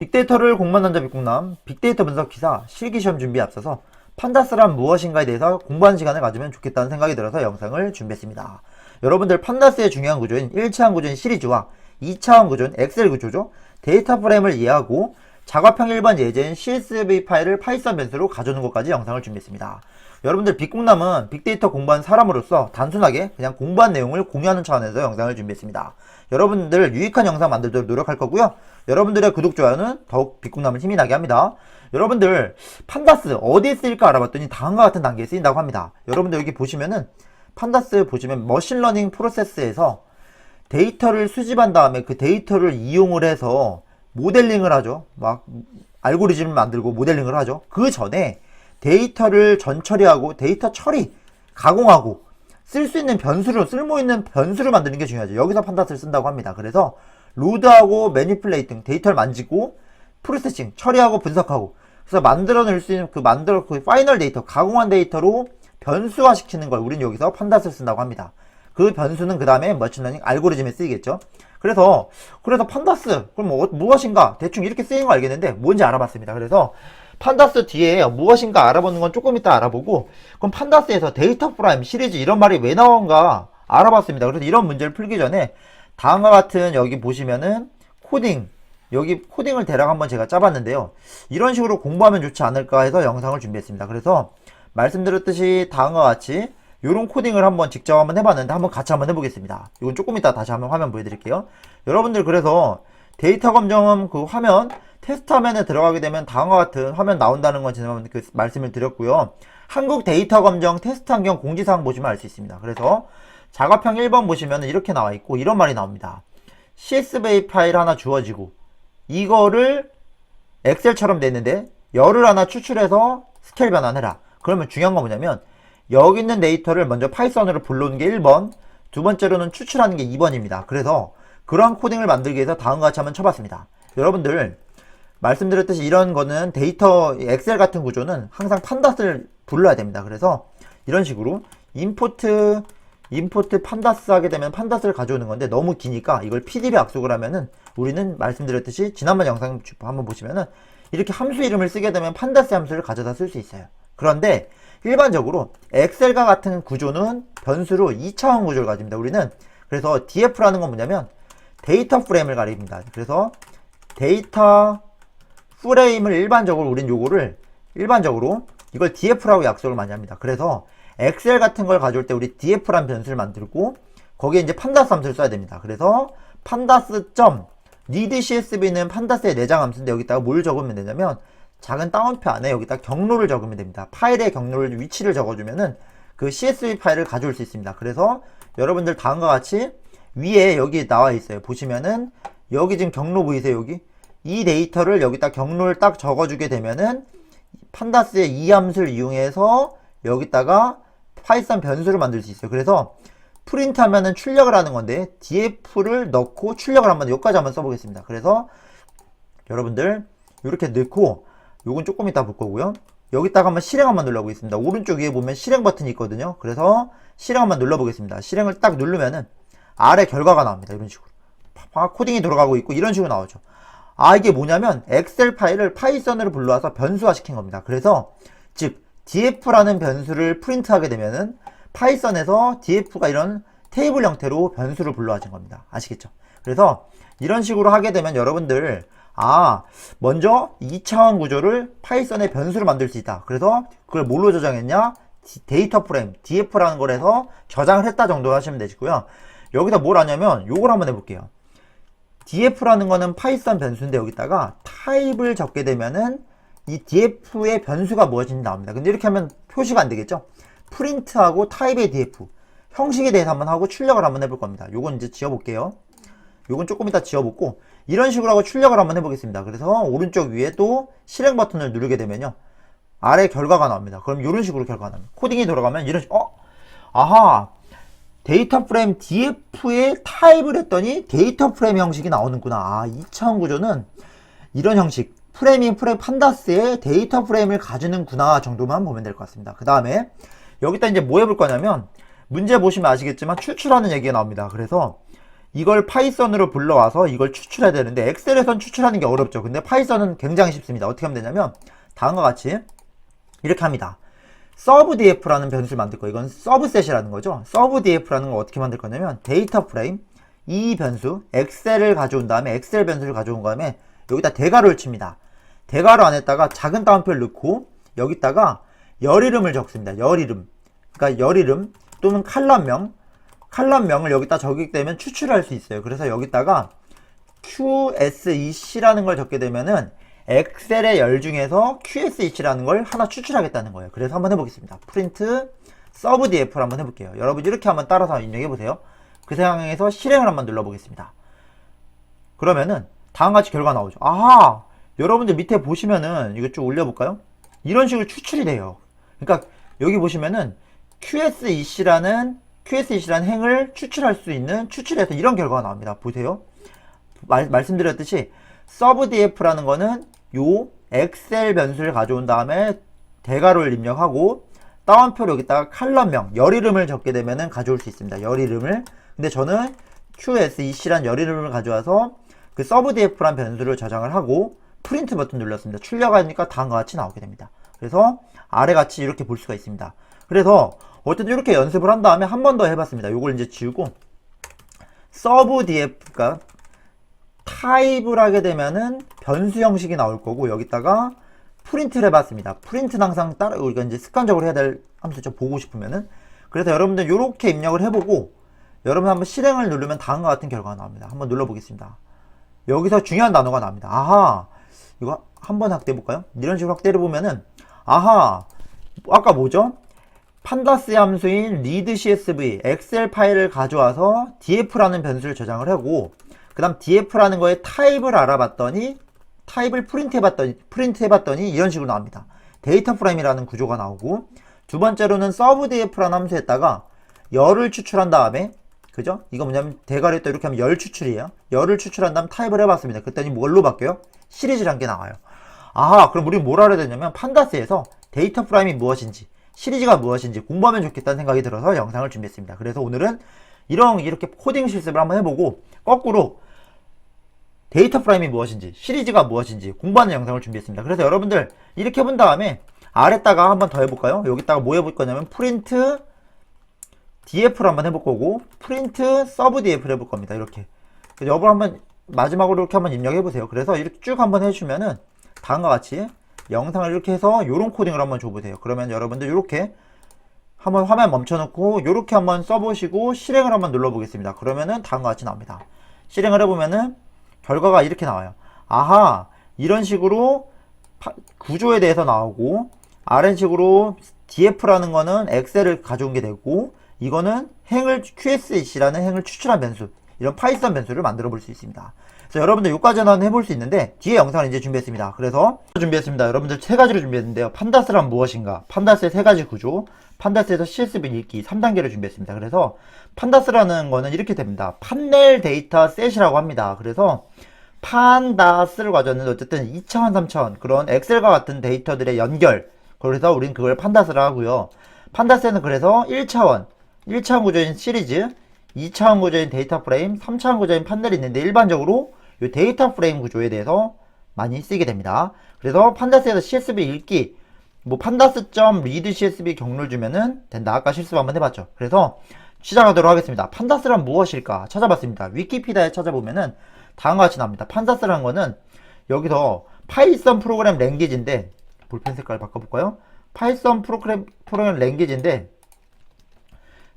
빅데이터를 공부한 남자 빅공남 빅데이터 분석 기사 실기시험 준비에 앞서서 판다스란 무엇인가에 대해서 공부하는 시간을 가지면 좋겠다는 생각이 들어서 영상을 준비했습니다. 여러분들 판다스의 중요한 구조인 1차원 구조인 시리즈와 2차원 구조인 엑셀 구조죠. 데이터 프레임을 이해하고 작업형 1번 예제인 CSV 파일을 파이썬 변수로 가져오는 것까지 영상을 준비했습니다. 여러분들 빅공남은 빅데이터 공부한 사람으로서 단순하게 그냥 공부한 내용을 공유하는 차원에서 영상을 준비했습니다. 여러분들 유익한 영상 만들도록 노력할 거고요. 여러분들의 구독, 좋아요는 더욱 빅공남을 힘이 나게 합니다. 여러분들 판다스 어디에 쓰일까 알아봤더니 다음과 같은 단계에 쓰인다고 합니다. 여러분들 여기 보시면은 판다스 보시면 머신러닝 프로세스에서 데이터를 수집한 다음에 그 데이터를 이용을 해서 모델링을 하죠. 막 알고리즘을 만들고 모델링을 하죠. 그 전에 데이터를 전처리하고 데이터 처리, 가공하고 쓸 수 있는 변수를, 쓸모 있는 변수를 만드는 게 중요하죠. 여기서 판다스를 쓴다고 합니다. 그래서 로드하고 매니플레이팅, 데이터를 만지고 프로세싱, 처리하고 분석하고 그래서 만들어낼 수 있는 그 파이널 데이터, 가공한 데이터로 변수화 시키는 걸 우리는 여기서 판다스를 쓴다고 합니다. 그 변수는 그 다음에 머신러닝 알고리즘에 쓰이겠죠. 그래서 판다스 그럼 무엇인가 대충 이렇게 쓰이는 거 알겠는데 뭔지 알아봤습니다. 그래서 판다스 뒤에 무엇인가 알아보는 건 조금 이따 알아보고 그럼 판다스에서 데이터 프라임 시리즈 이런 말이 왜 나온가 알아봤습니다. 그래서 이런 문제를 풀기 전에 다음과 같은 여기 보시면은 코딩 여기 코딩을 대략 한번 제가 짜봤는데요. 이런 식으로 공부하면 좋지 않을까 해서 영상을 준비했습니다. 그래서 말씀드렸듯이 다음과 같이 요런 코딩을 한번 직접 한번 해봤는데 한번 같이 한번 해보겠습니다. 이건 조금 이따 다시 한번 화면 보여드릴게요. 여러분들 그래서 데이터 검정 그 화면 테스트 화면에 들어가게 되면 다음과 같은 화면 나온다는 건 제가 그 말씀을 드렸고요. 한국 데이터 검정 테스트 환경 공지사항 보시면 알 수 있습니다. 그래서 작업형 1번 보시면 이렇게 나와 있고 이런 말이 나옵니다. CSV 파일 하나 주어지고 이거를 엑셀처럼 냈는데 열을 하나 추출해서 스케일 변환해라. 그러면 중요한 건 뭐냐면 여기 있는 데이터를 먼저 파이썬으로 불러오는 게 1번, 두 번째로는 추출하는 게 2번입니다. 그래서 그러한 코딩을 만들기 위해서 다음과 같이 한번 쳐봤습니다. 여러분들 말씀드렸듯이 이런 거는 데이터 엑셀 같은 구조는 항상 판다스를 불러야 됩니다. 그래서 이런 식으로 임포트 판다스 하게 되면 판다스를 가져오는 건데 너무 기니까 이걸 pdb 압축을 하면은 우리는 말씀드렸듯이 지난번 영상 한번 보시면은 이렇게 함수 이름을 쓰게 되면 판다스 함수를 가져다 쓸 수 있어요. 그런데 일반적으로 엑셀과 같은 구조는 변수로 2차원 구조를 가집니다. 우리는 그래서 df라는 건 뭐냐면 데이터 프레임을 가립니다. 그래서 데이터 프레임을 일반적으로 우린 요거를 일반적으로 이걸 df라고 약속을 많이 합니다. 그래서 엑셀 같은 걸 가져올 때 우리 df라는 변수를 만들고 거기에 이제 판다스 함수를 써야 됩니다. 그래서 판다스 점 need csv는 판다스의 내장 함수인데 여기다가 뭘 적으면 되냐면 작은 따옴표 안에 여기다 경로를 적으면 됩니다. 파일의 경로를 위치를 적어주면은 그 CSV 파일을 가져올 수 있습니다. 그래서 여러분들 다음과 같이 위에 여기 나와 있어요. 보시면은 여기 지금 경로 보이세요? 여기 이 데이터를 여기다 경로를 딱 적어주게 되면은 판다스의 이 함수를 이용해서 여기다가 파이썬 변수를 만들 수 있어요. 그래서 프린트 하면은 출력을 하는 건데 df를 넣고 출력을 한번 여기까지 한번 써보겠습니다. 그래서 여러분들 이렇게 넣고 요건 조금 이따 볼 거고요. 여기다가 한번 실행 한번 눌러보겠습니다. 오른쪽 위에 보면 실행 버튼이 있거든요. 그래서 실행 한번 눌러보겠습니다. 실행을 딱 누르면은 아래 결과가 나옵니다. 이런 식으로 코딩이 돌아가고 있고 이런 식으로 나오죠. 아 이게 뭐냐면 엑셀 파일을 파이썬으로 불러와서 변수화 시킨 겁니다. 그래서 즉 df라는 변수를 프린트하게 되면은 파이썬에서 df가 이런 테이블 형태로 변수를 불러와진 겁니다. 아시겠죠? 그래서 이런 식으로 하게 되면 여러분들 먼저 2차원 구조를 파이썬의 변수로 만들 수 있다. 그래서 그걸 뭘로 저장했냐? 데이터 프레임, df라는 걸 해서 저장을 했다 정도 하시면 되시고요. 여기다 뭘 하냐면 요걸 한번 해볼게요. df라는 거는 파이썬 변수인데 여기다가 타입을 적게 되면은 이 df의 변수가 무엇인지 나옵니다. 근데 이렇게 하면 표시가 안 되겠죠? 프린트하고 타입의 df 형식에 대해서 한번 하고 출력을 한번 해볼 겁니다. 요건 이제 지워볼게요. 요건 조금 이따 지워보고 이런 식으로 하고 출력을 한번 해보겠습니다. 그래서 오른쪽 위에 또 실행 버튼을 누르게 되면요 아래 결과가 나옵니다. 그럼 이런 식으로 결과가 나옵니다. 코딩이 돌아가면 이런 식으로 아하 데이터 프레임 df에 타입을 했더니 데이터 프레임 형식이 나오는구나. 2차원 구조는 이런 형식 프레임 판다스의 데이터 프레임을 가지는구나 정도만 보면 될 것 같습니다. 그 다음에 여기다 이제 뭐 해볼 거냐면 문제 보시면 아시겠지만 추출하는 얘기가 나옵니다. 그래서 이걸 파이썬으로 불러와서 이걸 추출해야 되는데 엑셀에선 추출하는 게 어렵죠. 근데 파이썬은 굉장히 쉽습니다. 어떻게 하면 되냐면 다음과 같이 이렇게 합니다. 서브df라는 변수를 만들 거예요. 이건 서브셋이라는 거죠. 서브df라는 걸 어떻게 만들 거냐면 데이터 프레임 이 변수 엑셀을 가져온 다음에 엑셀 변수를 가져온 다음에 여기다 대괄호를 칩니다. 대괄호 안에다가 작은 따옴표를 넣고 여기다가 열 이름을 적습니다. 열 이름. 그러니까 열 이름 또는 칼럼명을 여기다 적게 되면 추출할 수 있어요. 그래서 여기다가 QSEC라는 걸 적게 되면은 엑셀의 열 중에서 QSEC라는 걸 하나 추출하겠다는 거예요. 그래서 한번 해보겠습니다. 프린트 서브df를 한번 해볼게요. 여러분 이렇게 한번 따라서 입력해보세요. 그 상황에서 실행을 한번 눌러보겠습니다. 그러면은 다음같이 결과 나오죠. 아하! 여러분들 밑에 보시면은 이거 쭉 올려볼까요? 이런 식으로 추출이 돼요. 그러니까 여기 보시면은 QSEC라는 행을 추출할 수 있는 추출해서 이런 결과가 나옵니다. 보세요. 말씀드렸듯이 서브df라는 거는 요 엑셀 변수를 가져온 다음에 대괄호를 입력하고 따옴표로 여기다가 칼럼명 열 이름을 적게 되면은 가져올 수 있습니다. 열 이름을. 근데 저는 QSEC란 열 이름을 가져와서 그 서브df란 변수를 저장을 하고 프린트 버튼 눌렀습니다. 출력하니까 다음과 같이 나오게 됩니다. 그래서 아래같이 이렇게 볼 수가 있습니다. 그래서 어쨌든 이렇게 연습을 한 다음에 한 번 더 해봤습니다. 요걸 이제 지우고 서브df가 타입을 하게 되면은 변수 형식이 나올 거고 여기다가 프린트를 해봤습니다. 프린트는 항상 따라 우리가 이제 습관적으로 해야 될 함수 좀 보고 싶으면은 그래서 여러분들 이렇게 입력을 해보고 여러분 한번 실행을 누르면 다음과 같은 결과가 나옵니다. 한번 눌러보겠습니다. 여기서 중요한 단어가 나옵니다. 아하, 이거 한번 확대해볼까요? 이런 식으로 확대를 보면은 아하, 아까 뭐죠? 판다스 함수인 readcsv 엑셀 파일을 가져와서 df라는 변수를 저장을 하고 그 다음 df라는 거에 타입을 알아봤더니 타입을 프린트해봤더니 이런 식으로 나옵니다. 데이터 프레임이라는 구조가 나오고 두 번째로는 서브df라는 함수에다가 열을 추출한 다음에 그죠? 이거 뭐냐면 대괄호 또 이렇게 하면 열 추출이에요. 열을 추출한 다음 타입을 해봤습니다. 그랬더니 뭘로 바뀌어요? 시리즈란 게 나와요. 아하, 그럼 우리 뭘 알아야 되냐면 판다스에서 데이터 프레임이 무엇인지 시리즈가 무엇인지 공부하면 좋겠다는 생각이 들어서 영상을 준비했습니다. 그래서 오늘은 이렇게 코딩 실습을 한번 해보고 거꾸로 데이터 프레임이 무엇인지 시리즈가 무엇인지 공부하는 영상을 준비했습니다. 그래서 여러분들 이렇게 해본 다음에 아래다가 한번 더 해볼까요? 여기다가 뭐 해볼 거냐면 프린트 df를 한번 해볼 거고 프린트 서브df를 해볼 겁니다. 이렇게 여러분 한번 마지막으로 이렇게 한번 입력해 보세요. 그래서 이렇게 쭉 한번 해주면은 다음과 같이 영상을 이렇게 해서 요런 코딩을 한번 줘보세요. 그러면 여러분들 이렇게 한번 화면 멈춰놓고 이렇게 한번 써보시고 실행을 한번 눌러보겠습니다. 그러면은 다음과 같이 나옵니다. 실행을 해보면은 결과가 이렇게 나와요. 아하, 이런 식으로 구조에 대해서 나오고 이런 식으로 df라는 거는 엑셀을 가져온 게 되고 이거는 QSEC라는 행을 추출한 변수 이런 파이썬 변수를 만들어 볼 수 있습니다. 그래서 여러분들 여기까지는 해볼 수 있는데 뒤에 영상을 이제 준비했습니다. 그래서 준비했습니다. 여러분들 세 가지로 준비했는데요. 판다스란 무엇인가? 판다스의 세 가지 구조, 판다스에서 CSV 읽기 3단계를 준비했습니다. 그래서 판다스라는 거는 이렇게 됩니다. 판넬 데이터 셋이라고 합니다. 그래서 판다스를 가져왔는데 어쨌든 2차원, 3차원 그런 엑셀과 같은 데이터들의 연결. 그래서 우린 그걸 판다스라 하고요. 판다스에는 그래서 1차원 구조인 시리즈, 2차원 구조인 데이터 프레임, 3차원 구조인 판넬이 있는데 일반적으로 이 데이터 프레임 구조에 대해서 많이 쓰게 됩니다. 그래서 판다스에서 CSV 읽기, 뭐 pandas.read CSV 경로를 주면은 된다. 아까 실습 한번 해봤죠. 그래서 시작하도록 하겠습니다. 판다스란 무엇일까 찾아봤습니다. 위키피디아에 찾아보면은 다음과 같이 나옵니다. 판다스라는 거는 여기서 파이썬 프로그램 랭귀지인데 볼펜 색깔 바꿔볼까요? 파이썬 프로그램 랭귀지인데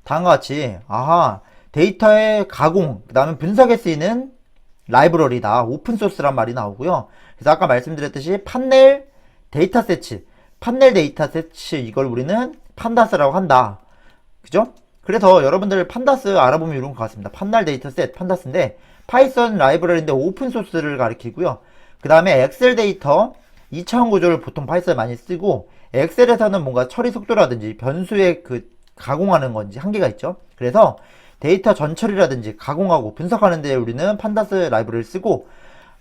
다음과 같이 아하 데이터의 가공 그 다음에 분석에 쓰이는 라이브러리다. 오픈소스란 말이 나오고요. 그래서 아까 말씀드렸듯이 판넬 데이터셋 이걸 우리는 판다스라고 한다. 그죠? 그래서 여러분들 판다스 알아보면 이런 것 같습니다. 판넬 데이터셋 판다스인데 파이썬 라이브러리인데 오픈소스를 가리키고요. 그 다음에 엑셀 데이터 2차원 구조를 보통 파이썬에 많이 쓰고 엑셀에서는 뭔가 처리 속도라든지 변수에 그 가공하는 건지 한계가 있죠. 그래서 데이터 전처리라든지 가공하고 분석하는 데 우리는 판다스 라이브러리를 쓰고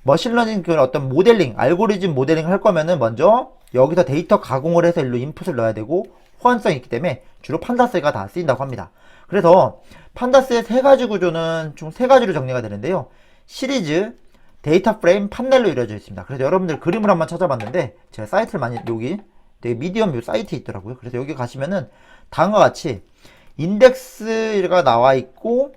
머신러닝 그 어떤 모델링, 알고리즘 모델링 할 거면은 먼저 여기서 데이터 가공을 해서 일로 인풋을 넣어야 되고 호환성이 있기 때문에 주로 판다스가 다 쓰인다고 합니다. 그래서 판다스의 세 가지 구조는 총 세 가지로 정리가 되는데요. 시리즈, 데이터 프레임, 판넬로 이루어져 있습니다. 그래서 여러분들 그림을 한번 찾아봤는데 제가 사이트를 많이 여기 되게 미디엄 뷰 사이트에 있더라고요. 그래서 여기 가시면은 다음과 같이 인덱스가 나와 있고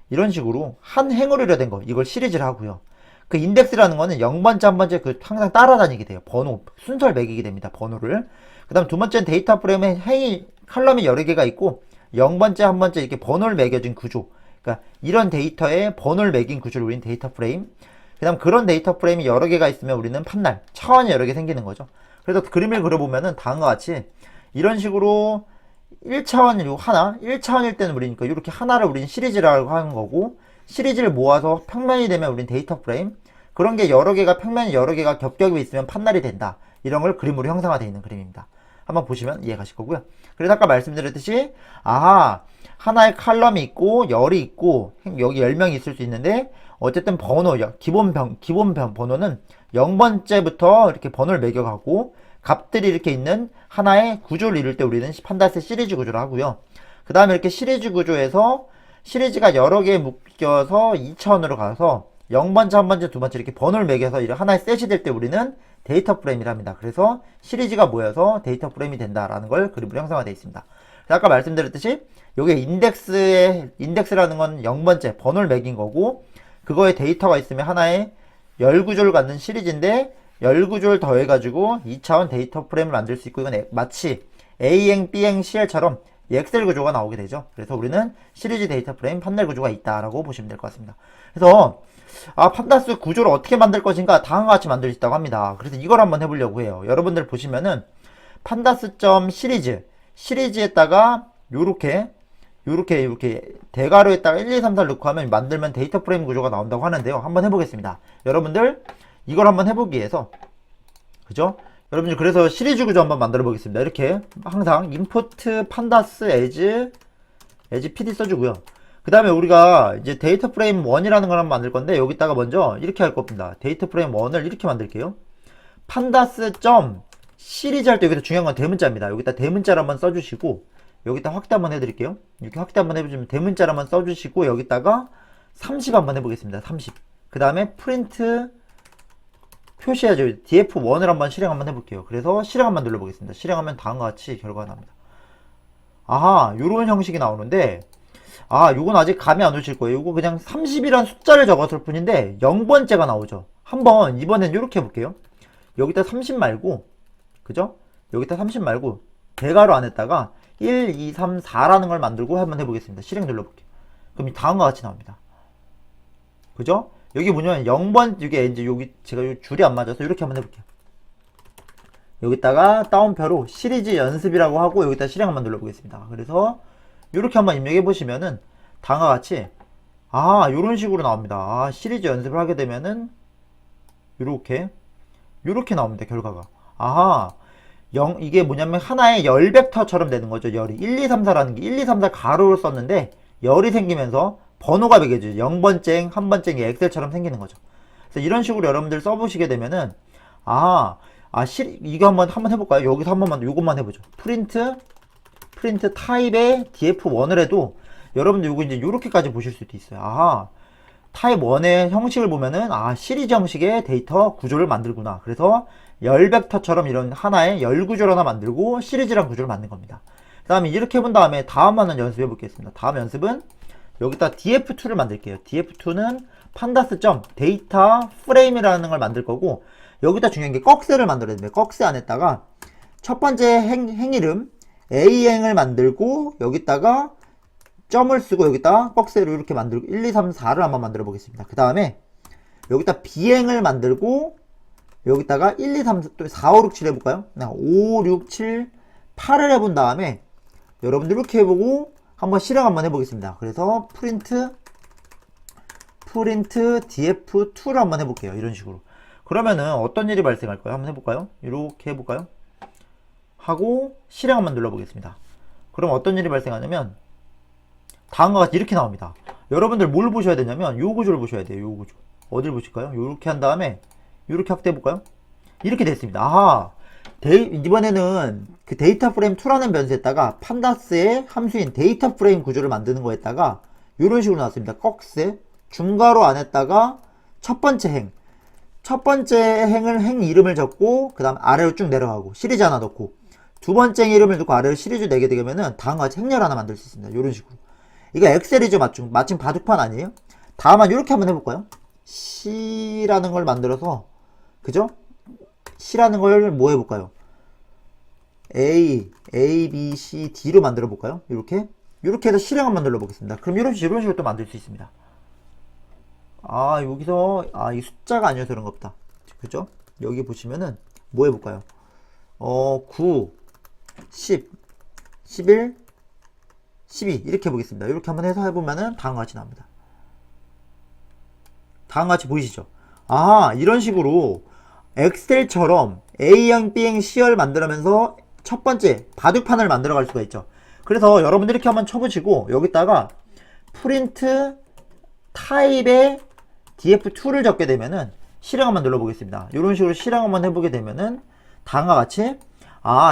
이런 식으로 한 행으로 이루어진 거 이걸 시리즈를 하고요. 그 인덱스라는 거는 0번째, 1번째 그 항상 따라다니게 돼요. 번호, 순서를 매기게 됩니다. 번호를. 그 다음 두 번째는 데이터 프레임에 행이, 칼럼이 여러 개가 있고 0번째, 1번째 이렇게 번호를 매겨진 구조. 그러니까 이런 데이터에 번호를 매긴 구조를 우리는 데이터 프레임. 그 다음 그런 데이터 프레임이 여러 개가 있으면 우리는 판넬, 차원이 여러 개 생기는 거죠. 그래서 그림을 그려보면은 다음과 같이 이런 식으로 1차원 요 하나, 1차원일 때는 우리니까 이렇게 하나를 우리는 시리즈라고 하는 거고, 시리즈를 모아서 평면이 되면 우린 데이터 프레임, 그런 게 여러 개가 평면이 여러 개가 겹겹이 있으면 판넬이 된다. 이런 걸 그림으로 형상화되어 있는 그림입니다. 한번 보시면 이해가실 거고요. 그래서 아까 말씀드렸듯이 아하, 하나의 칼럼이 있고 열이 있고 여기 10명이 있을 수 있는데 어쨌든 번호, 기본 번호는 0번째부터 이렇게 번호를 매겨가고 값들이 이렇게 있는 하나의 구조를 이룰 때 우리는 판다스의 시리즈 구조를 하고요. 그 다음에 이렇게 시리즈 구조에서 시리즈가 여러 개 묶여서 2차원으로 가서 0번째, 1번째, 2번째 이렇게 번호를 매겨서 하나의 셋이 될 때 우리는 데이터 프레임이라 합니다. 그래서 시리즈가 모여서 데이터 프레임이 된다라는 걸 그림으로 형상화되어 있습니다. 아까 말씀드렸듯이 여기 인덱스라는 건 0번째 번호를 매긴 거고 그거에 데이터가 있으면 하나의 열 구조를 갖는 시리즈인데 열 구조를 더해가지고 2차원 데이터 프레임을 만들 수 있고 이건 마치 A행, B행, CL처럼 엑셀 구조가 나오게 되죠. 그래서 우리는 시리즈 데이터 프레임 판넬 구조가 있다라고 보시면 될 것 같습니다. 그래서 판다스 구조를 어떻게 만들 것인가 다음과 같이 만들 수 있다고 합니다. 그래서 이걸 한번 해보려고 해요. 여러분들 보시면은 시리즈에다가 요렇게 대괄호에다가 1, 2, 3, 4를 넣고 하면 만들면 데이터 프레임 구조가 나온다고 하는데요. 한번 해보겠습니다. 여러분들 이걸 한번 해보기 위해서 그죠? 여러분들 그래서 시리즈 구조 한번 만들어 보겠습니다. 이렇게 항상 import pandas as pd 써주고요. 그 다음에 우리가 이제 데이터 프레임 1이라는 걸 한번 만들 건데 여기다가 먼저 이렇게 할 겁니다. 데이터 프레임 1을 이렇게 만들게요. pandas 시리즈 할 때 여기서 중요한 건 대문자입니다. 여기다 대문자를 한번 써주시고 여기다 확대 한번 해드릴게요. 이렇게 확대 한번 해주시면 대문자를 한번 써주시고 여기다가 30 한번 해보겠습니다. 30. 그 다음에 프린트 표시해야죠. df1을 한번 실행 한번 해볼게요. 그래서 실행 한번 눌러보겠습니다. 실행하면 다음과 같이 결과가 납니다. 아하, 요런 형식이 나오는데 요건 아직 감이 안 오실 거예요. 요거 그냥 30이란 숫자를 적었을 뿐인데 0번째가 나오죠. 한번 이번엔 요렇게 해볼게요. 여기다 30 말고 그죠? 여기다 30 말고 대괄호 안에다가 1, 2, 3, 4라는 걸 만들고 한번 해보겠습니다. 실행 눌러볼게요. 그럼 다음과 같이 나옵니다. 그죠? 여기 뭐냐면 0번, 이게 여기 제가 줄이 안 맞아서 이렇게 한번 해볼게요. 여기다가 다운표로 시리즈 연습이라고 하고 여기다 실행 한번 눌러보겠습니다. 그래서 이렇게 한번 입력해 보시면은 다음과 같이 요런 식으로 나옵니다. 시리즈 연습을 하게 되면은 요렇게 나옵니다. 결과가. 이게 뭐냐면 하나의 열 벡터처럼 되는 거죠. 열이 1, 2, 3, 4라는 게 1, 2, 3, 4 가로로 썼는데 열이 생기면서 번호가 매겨져요. 0번째, 1번째 엑셀처럼 생기는 거죠. 그래서 이런 식으로 여러분들 써보시게 되면은 이거 한번 해볼까요? 여기서 요것만 해보죠. 프린트 타입의 df1을 해도 여러분들 요거 이제 요렇게까지 보실 수도 있어요. 타입 1의 형식을 보면은 시리즈 형식의 데이터 구조를 만들구나. 그래서 열 벡터처럼 이런 하나의 열 구조를 하나 만들고 시리즈란 구조를 만든 겁니다. 그 다음에 이렇게 해본 다음에 다음 하나 연습해 보겠습니다. 다음 연습은 여기다 df2를 만들게요. df2는 pandas 데이터 프레임이라는 걸 만들 거고 여기다 중요한 게 꺽쇠를 만들어야 됩니다. 꺽쇠 안에다가 첫 번째 행 이름 A행을 만들고 여기다가 점을 쓰고 여기다 꺽쇠로 이렇게 만들고 1, 2, 3, 4를 한번 만들어 보겠습니다. 그 다음에 여기다 B행을 만들고 여기다가 1, 2, 3, 4, 5, 6, 7 해볼까요? 5, 6, 7, 8을 해본 다음에 여러분들 이렇게 해보고 한번 실행 한번 해보겠습니다. 그래서 프린트 df2를 한번 해볼게요. 이런 식으로. 그러면은 어떤 일이 발생할까요? 한번 해볼까요? 이렇게 해볼까요? 하고 실행 한번 눌러보겠습니다. 그럼 어떤 일이 발생하냐면 다음과 같이 이렇게 나옵니다. 여러분들 뭘 보셔야 되냐면 요 구조를 보셔야 돼요. 요 구조. 어딜 보실까요? 이렇게 한 다음에 이렇게 확대해볼까요? 이렇게 됐습니다. 이번에는 그 데이터 프레임 2라는 변수에다가 판다스의 함수인 데이터 프레임 구조를 만드는 거에다가 이런 식으로 나왔습니다. 꺽쇠. 중괄호 안에다가 첫 번째 행. 첫 번째 행을 행 이름을 적고 그 다음 아래로 쭉 내려가고 시리즈 하나 넣고 두 번째 행 이름을 넣고 아래로 시리즈 내게 되면은 다음과 같이 행렬 하나 만들 수 있습니다. 이런 식으로. 이거 엑셀이죠. 마침 바둑판 아니에요? 다만 이렇게 한번 해볼까요? C라는 걸 만들어서 그죠? C라는 걸 뭐 해볼까요? A, B, C, D로 만들어 볼까요? 이렇게 해서 실행 한번 눌러 보겠습니다. 그럼 이런 식으로 또 만들 수 있습니다. 여기서 이 숫자가 아니어서 그런가 보다. 그죠? 여기 보시면은 뭐 해볼까요? 9, 10, 11, 12 이렇게 해보겠습니다. 이렇게 한번 해서 해보면은 다음과 같이 나옵니다. 다음과 같이 보이시죠? 이런 식으로 엑셀처럼 A형, B형, C열 만들면서 첫 번째 바둑판을 만들어 갈 수가 있죠. 그래서 여러분들 이렇게 한번 쳐보시고 여기다가 프린트 타입의 df2를 적게 되면은 실행 한번 눌러보겠습니다. 이런 식으로 실행 한번 해보게 되면은 다음과 같이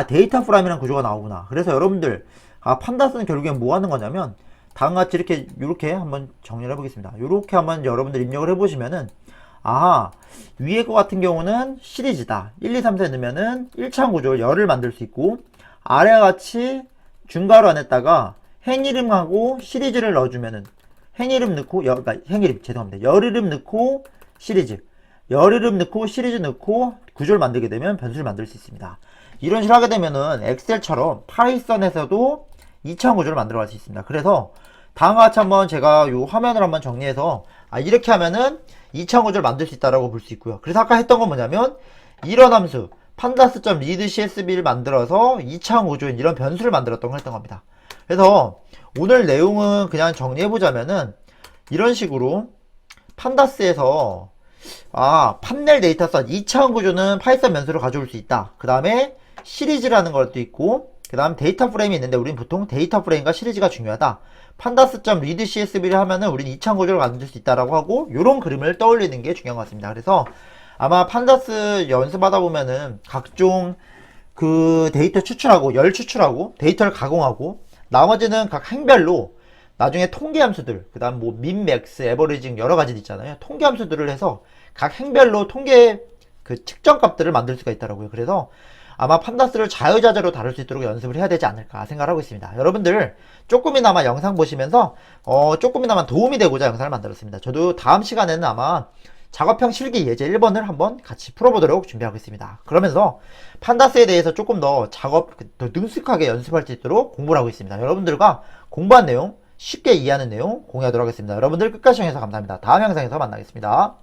데이터 프레임이라는 구조가 나오구나. 그래서 여러분들 판다스는 결국엔 뭐 하는 거냐면 다음과 같이 이렇게 한번 정리를 해보겠습니다. 이렇게 한번 여러분들 입력을 해보시면은 위에 거 같은 경우는 시리즈다. 1, 2, 3, 4 넣으면은 1차원 구조 열을 만들 수 있고 아래와 같이 중괄호 안에다가 행 이름하고 시리즈를 넣어주면은 행 이름 넣고 열 이름 넣고 시리즈 열 이름 넣고 시리즈 넣고 구조를 만들게 되면 변수를 만들 수 있습니다. 이런 식으로 하게 되면은 엑셀처럼 파이썬에서도 2차원 구조를 만들어 갈 수 있습니다. 그래서 다음과 같이 한번 제가 이 화면을 한번 정리해서 이렇게 하면은 2차원 구조를 만들 수 있다라고 볼 수 있고요. 그래서 아까 했던 건 뭐냐면 이런 함수 pandas.readcsv를 만들어서 2차원 구조인 이런 변수를 만들었던 걸 했던 겁니다. 그래서 오늘 내용은 그냥 정리해보자면은 이런 식으로 판다스에서 판넬 데이터셋 2차원 구조는 파이썬 변수를 가져올 수 있다. 그 다음에 시리즈라는 것도 있고 그 다음 데이터 프레임이 있는데 우린 보통 데이터 프레임과 시리즈가 중요하다. pandas.readcsv를 하면은 우린 2차원 구조를 만들 수 있다라고 하고 요런 그림을 떠올리는 게 중요한 것 같습니다. 그래서 아마 판다스 연습하다 보면은 각종 그 데이터 추출하고 열 추출하고 데이터를 가공하고 나머지는 각 행별로 나중에 통계 함수들 그 다음 뭐 민, 맥스, 에버리징 여러가지 있잖아요. 통계 함수들을 해서 각 행별로 통계 그 측정 값들을 만들 수가 있더라고요. 그래서 아마 판다스를 자유자재로 다룰 수 있도록 연습을 해야 되지 않을까 생각을 하고 있습니다. 여러분들 조금이나마 영상 보시면서 조금이나마 도움이 되고자 영상을 만들었습니다. 저도 다음 시간에는 아마 작업형 실기 예제 1번을 한번 같이 풀어보도록 준비하고 있습니다. 그러면서 판다스에 대해서 조금 더 더 능숙하게 연습할 수 있도록 공부를 하고 있습니다. 여러분들과 공부한 내용 쉽게 이해하는 내용 공유하도록 하겠습니다. 여러분들 끝까지 시청해주셔서 감사합니다. 다음 영상에서 만나겠습니다.